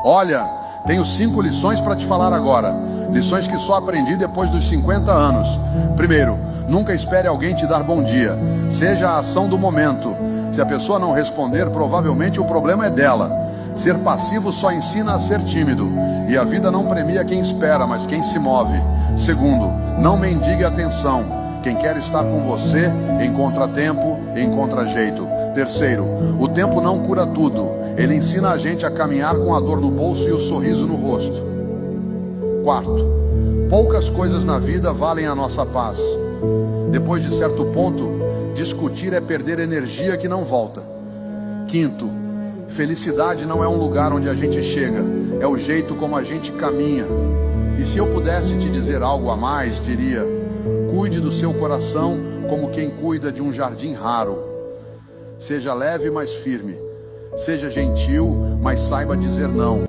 Olha, tenho 5 lições para te falar agora. Lições que só aprendi depois dos 50 anos. Primeiro, nunca espere alguém te dar bom dia. Seja a ação do momento. Se a pessoa não responder, provavelmente o problema é dela. Ser passivo só ensina a ser tímido. E a vida não premia quem espera, mas quem se move. Segundo, não mendigue atenção. Quem quer estar com você, encontra tempo, encontra jeito. Terceiro, o tempo não cura tudo. Ele ensina a gente a caminhar com a dor no bolso e o sorriso no rosto. Quarto, poucas coisas na vida valem a nossa paz. Depois de certo ponto, discutir é perder energia que não volta. Quinto, felicidade não é um lugar onde a gente chega, é o jeito como a gente caminha. E se eu pudesse te dizer algo a mais, diria: cuide do seu coração como quem cuida de um jardim raro. Seja leve, mas firme. Seja gentil, mas saiba dizer não.